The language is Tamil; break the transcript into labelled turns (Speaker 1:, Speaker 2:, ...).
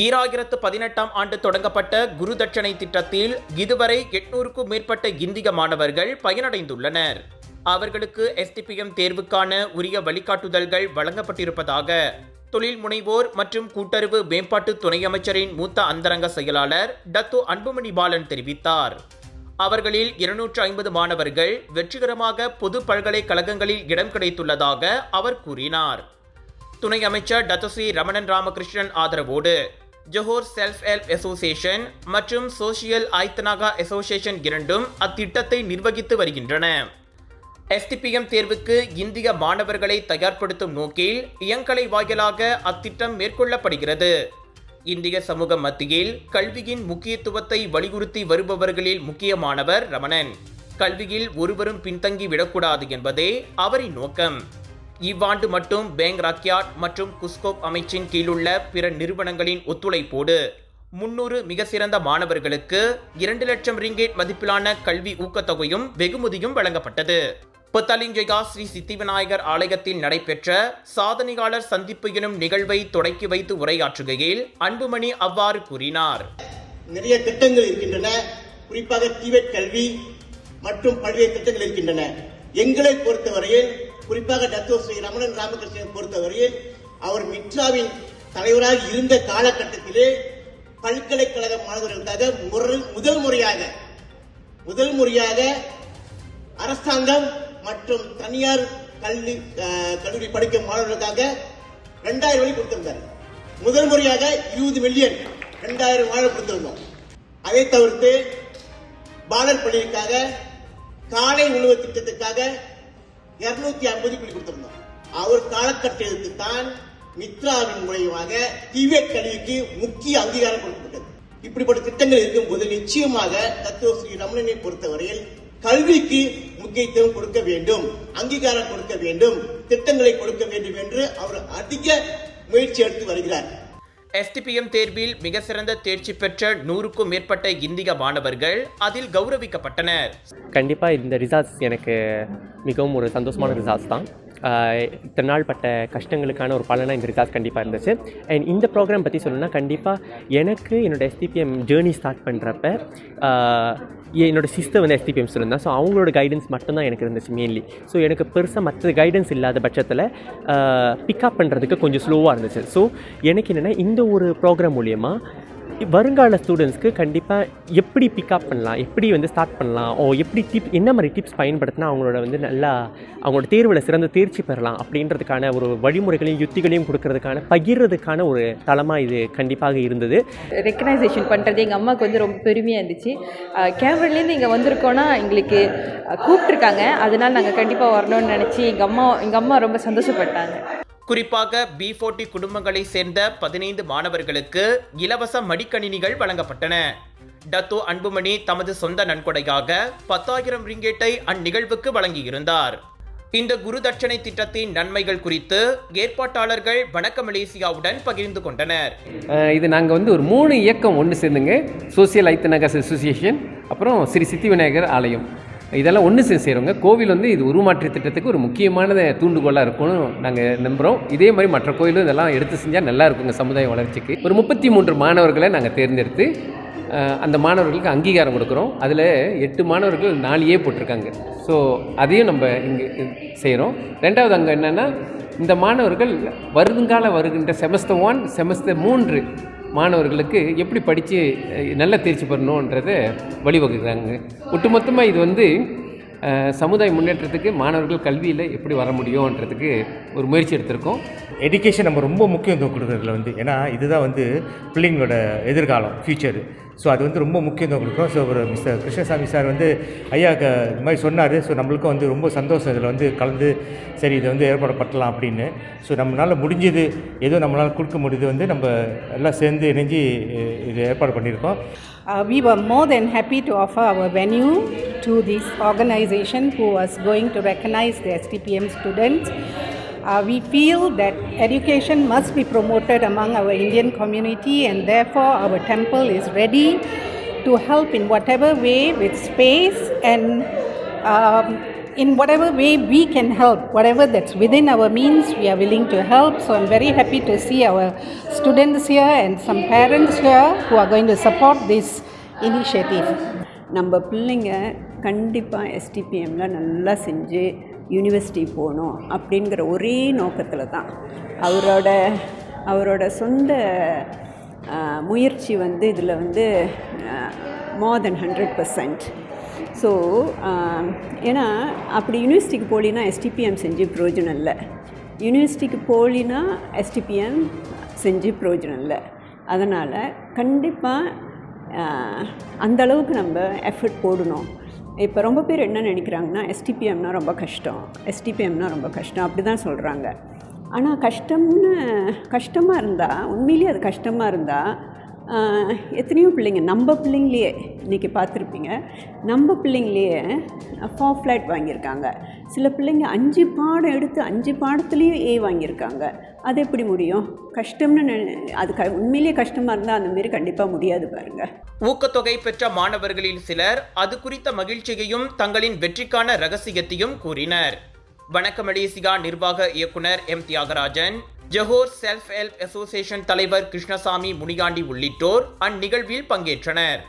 Speaker 1: 2018 ஆண்டு தொடங்கப்பட்ட குரு தட்சணை திட்டத்தில் இதுவரை 800க்கும் மேற்பட்ட இந்திய மாணவர்கள் பயனடைந்துள்ளனர். அவர்களுக்கு STPM தேர்வுக்கான உரிய வழிகாட்டுதல்கள் வழங்கப்பட்டிருப்பதாக தொழில் முனைவோர் மற்றும் கூட்டுறவு மேம்பாட்டு துணை அமைச்சரின் மூத்த அந்தரங்க செயலாளர் டத்தோ அன்புமணி பாலன் தெரிவித்தார். அவர்களில் 250 மாணவர்கள் வெற்றிகரமாக பொது பல்கலைக்கழகங்களில் இடம் கிடைத்துள்ளதாக அவர் கூறினார். துணை அமைச்சர் டத்தோஸ்ரீ ரமணன் ராமகிருஷ்ணன் ஆதரவோடு ஜோஹர் செல்ஃப் ஹெல்ப் அசோசியேஷன் மற்றும் சோசியல் ஆய்த்தனாகா அசோசியேஷன் இரண்டும் அத்திட்டத்தை நிர்வகித்து வருகின்றன. STPM தேர்வுக்கு இந்திய மாணவர்களை தயார்படுத்தும் நோக்கில் இயங்கலை வாயிலாக அத்திட்டம் மேற்கொள்ளப்படுகிறது. இந்திய சமூக மத்தியில் கல்வியின் முக்கியத்துவத்தை வலியுறுத்தி வருபவர்களில் முக்கியமானவர் ரமணன். கல்வியில் ஒருவரும் பின்தங்கி விடக்கூடாது என்பதே அவரின் நோக்கம். இவ்வாண்டு மட்டும் பேங்க் ராக்யாட் மற்றும் குஸ்கோப் அமைச்சின் கீழுள்ள பிற நிறுவனங்களின் ஒத்துழைப்போடு 300 மிக சிறந்த மாணவர்களுக்கு 2 லட்சம் ரிங்கேட் மதிப்பிலான கல்வி ஊக்கத்தொகையும் வெகுமதியும் வழங்கப்பட்டது. புத்தலிங்கயா ஸ்ரீ சித்தி விநாயகர் ஆலயத்தில் நடைபெற்ற சாதனையாளர் சந்திப்பு எனும் நிகழ்வை தொடக்கி வைத்து உரையாற்றுகையில் அன்புமணி அவ்வாறு கூறினார்.
Speaker 2: நிறைய திட்டங்கள் இருக்கின்றன, குறிப்பாக டிபெட் கல்வி மற்றும் பல்வேறு திட்டங்கள் இருக்கின்றன. எங்களை பொறுத்தவரையில் குறிப்பாக டத்தோ ஸ்ரீ ரமணன் ராமகிருஷ்ணன் பொறுத்தவரையில் அவர் மிட்ராவின் தலைவராக இருந்த காலகட்டத்திலே பல்கலைக்கழக மாணவர்களுக்காக முதல் முறையாக அரசாங்கம் மற்றும் தனியார் கல்லூரி படிக்கும் மாணவர்களுக்காக 2000 வழி கொடுத்திருந்தார். முதல் முறையாக 20 மில்லியன் 2000 வாழ கொடுத்திருந்தோம். அதை தவிர்த்து பாலர் பள்ளிக்காக காலை உணவு திட்டத்துக்காக 250 கோடி கொடுத்திருந்தோம். அவர் காலகட்டத்திற்கு தான் மித்ராவின் மூலமாக டிபெட் கல்விக்கு முக்கிய அங்கீகாரம் கொடுக்கப்பட்டது. இப்படிப்பட்ட திட்டங்கள் இருக்கும்போது நிச்சயமாக டத்தோ ஸ்ரீ ரமணனை பொறுத்தவரையில் கல்விக்கு முக்கியத்துவம் கொடுக்க வேண்டும், அங்கீகாரம் கொடுக்க வேண்டும், திட்டங்களை கொடுக்க வேண்டும் என்று அவர் அதிக முயற்சி எடுத்து வருகிறார்.
Speaker 1: STPM தேர்வில் மிக சிறந்த தேர்ச்சி பெற்ற 100க்கும் மேற்பட்ட இந்திய மாணவர்கள் அதில் கௌரவிக்கப்பட்டனர்.
Speaker 3: கண்டிப்பாக இந்த ரிசல்ட்ஸ் எனக்கு மிகவும் ஒரு சந்தோஷமான ரிசல்ட்ஸ் தான். இத்தனை நாள் பட்ட கஷ்டங்களுக்கான ஒரு பலனாக இந்த ரிசல்ட்ஸ் கண்டிப்பாக இருந்துச்சு. அண்ட் இந்த ப்ரோக்ராம் பற்றி சொல்லணும்னா கண்டிப்பாக எனக்கு என்னோடய STPM ஜேர்னி ஸ்டார்ட் பண்ணுறப்ப என்னோடய சிஸ்டர் வந்து STPM ஸ்டூடெண்ட் தான். ஸோ அவங்களோட கைடன்ஸ் மட்டும்தான் எனக்கு இருந்துச்சு மெயின்லி. ஸோ எனக்கு பெருசாக மற்ற கைடன்ஸ் இல்லாத பட்சத்தில் பிக்கப் பண்ணுறதுக்கு கொஞ்சம் ஸ்லோவாக இருந்துச்சு. ஸோ எனக்கு என்னென்னா இந்த ஒரு ப்ரோக்ராம் மூலயமா வருங்கால ஸ்டூடெண்ட்ஸ்க்கு கண்டிப்பாக எப்படி பிக்கப் பண்ணலாம், எப்படி வந்து ஸ்டார்ட் பண்ணலாம், எப்படி என்ன மாதிரி டிப்ஸ் பயன்படுத்தினா அவங்களோட வந்து நல்லா அவங்களோட தேர்வில் சிறந்த தேர்ச்சி பெறலாம் அப்படின்றதுக்கான ஒரு வழிமுறைகளையும் யுத்திகளையும் கொடுக்கறதுக்கான பகிர்றதுக்கான ஒரு தளமாக இது கண்டிப்பாக இருந்தது.
Speaker 4: ரெக்கக்னைசேஷன் பண்ணுறது எங்கள் அம்மாவுக்கு வந்து ரொம்ப பெருமையாக இருந்துச்சு. கேமராலேருந்து இங்கே வந்திருக்கோன்னா எங்களுக்கு கூப்பிட்ருக்காங்க, அதனால் நாங்கள் கண்டிப்பாக வரணும்னு நினச்சி எங்கள் அம்மா ரொம்ப சந்தோஷப்பட்டாங்க.
Speaker 1: குறிப்பாக B40 குடும்பங்களை சேர்ந்த 15 மாணவர்களுக்கு இலவச மடிக்கணினிகள் வழங்கப்பட்டன. டத்தோ அன்புமணி தமது சொந்த நன்கொடையாக 10,000 ரிங்கேட்டை அந்நிகழ்வுக்கு வழங்கியிருந்தார். இந்த குரு தட்சணை திட்டத்தின் நன்மைகள் குறித்து ஏற்பாட்டாளர்கள் வணக்க மலேசியாவுடன் பகிர்ந்து கொண்டனர்.
Speaker 5: இது நாங்கள் வந்து ஒரு 3 இயக்கம் ஒன்று சேர்ந்துங்க, சோசியல் ஐத்தனாகா அசோசியேஷன், அப்புறம் ஸ்ரீ சித்தி விநாயகர் ஆலயம், இதெல்லாம் ஒன்று செய்கிறோங்க. கோவில் வந்து இது உருமாற்று திட்டத்துக்கு ஒரு முக்கியமான தூண்டுகோலாக இருக்கும்னு நாங்கள் நம்புகிறோம். இதே மாதிரி மற்ற கோயிலும் இதெல்லாம் எடுத்து செஞ்சால் நல்லா இருக்குங்க சமுதாய வளர்ச்சிக்கு. ஒரு 33 மாணவர்களை நாங்கள் தேர்ந்தெடுத்து அந்த மாணவர்களுக்கு அங்கீகாரம் கொடுக்குறோம். அதில் 8 மாணவர்கள் 4A போட்டிருக்காங்க. ஸோ அதையும் நம்ம இங்கே செய்கிறோம். ரெண்டாவது அங்கே என்னென்னா இந்த மாணவர்கள் வருகின்ற செமஸ்டர் 1 செமஸ்டர் 3 மாணவர்களுக்கு எப்படி படித்து நல்ல தேர்ச்சி பெறணுன்றதை வழிவகுக்கிறாங்க. ஒட்டுமொத்தமாக இது வந்து சமுதாய முன்னேற்றத்துக்கு மாணவர்கள் கல்வியில் எப்படி வர முடியும்ன்றதுக்கு ஒரு முயற்சி எடுத்திருக்கோம்.
Speaker 6: எஜுகேஷன் நம்ம ரொம்ப முக்கியத்துவம் கொடுக்குறதுல வந்து, ஏன்னா இதுதான் வந்து பிள்ளைங்களோட எதிர்காலம், ஃப்யூச்சரு. ஸோ அது வந்து ரொம்ப முக்கியத்துவம் கொடுக்குறோம். ஸோ ஒரு மிஸ்டர் கிருஷ்ணசாமி சார் வந்து ஐயா இது மாதிரி சொன்னார். ஸோ நம்மளுக்கும் வந்து ரொம்ப சந்தோஷம் இதில் வந்து கலந்து சரி இதை வந்து ஏற்பாடு பண்ணலாம் அப்படின்னு. ஸோ நம்மளால் முடிஞ்சது ஏதோ நம்மளால் கொடுக்க முடியுது வந்து நம்ம எல்லாம் சேர்ந்து இணைஞ்சு இது ஏற்பாடு பண்ணியிருக்கோம்.
Speaker 7: We were more than happy to offer our venue to this organization who was going to recognize the STPM students. We feel that education must be promoted among our Indian community, and therefore our temple is ready to help in whatever way with space and in whatever way we can help, whatever that's within our means, we are willing to help. So I'm very happy to see our students here and some parents here who are going to support this initiative.
Speaker 8: நம்ம பிள்ளைங்க கண்டிப்பாக எஸ்டிபிஎம்மில் நல்லா செஞ்சு யூனிவர்சிட்டி போகணும் அப்படிங்கிற ஒரே நோக்கத்தில் தான் அவரோட சொந்த முயற்சி வந்து இதில் வந்து மோர் தென் 100%. ஸோ ஏன்னா அப்படி யூனிவர்சிட்டிக்கு போலினா எஸ்டிபிஎம் செஞ்சு பிரயோஜனம் இல்லை, யூனிவர்சிட்டிக்கு போலினா எஸ்டிபிஎம் செஞ்சு பிரயோஜனம் இல்லை. அதனால் கண்டிப்பாக அந்த அளவுக்கு நம்ம எஃபர்ட் போடணும். இப்போ ரொம்ப பேர் என்ன நினைக்கிறாங்கன்னா எஸ்டிபிஎம்னா ரொம்ப கஷ்டம், எஸ்டிபிஎம்னா ரொம்ப கஷ்டம் அப்படி தான் சொல்கிறாங்க. ஆனால் கஷ்டமாக இருந்தால், உண்மையிலேயே அது கஷ்டமாக இருந்தால் எத்தனையோ பிள்ளைங்க நம்ம பிள்ளைங்களையே இன்றைக்கி பார்த்துருப்பீங்க, நம்ம பிள்ளைங்களையே 4 ஃப்ளாட் வாங்கியிருக்காங்க. சில பிள்ளைங்க 5 பாடம் எடுத்து 5 பாடத்துலேயும் A வாங்கியிருக்காங்க. அது எப்படி முடியும்? கஷ்டம்னு அது உண்மையிலேயே கஷ்டமாக இருந்தால் அந்தமாரி கண்டிப்பாக முடியாது பாருங்கள்.
Speaker 1: ஊக்கத்தொகை பெற்ற மாணவர்களில் சிலர் அது குறித்த மகிழ்ச்சியையும் தங்களின் வெற்றிக்கான ரகசியத்தையும் கூறினர். வணக்க மலேசியா நிர்வாக இயக்குனர் M. Thiyagarajan, Johor Self Help Association தலைவர் கிருஷ்ணசாமி முனியாண்டி உள்ளிட்டோர் அந்நிகழ்வில் பங்கேற்றனர்.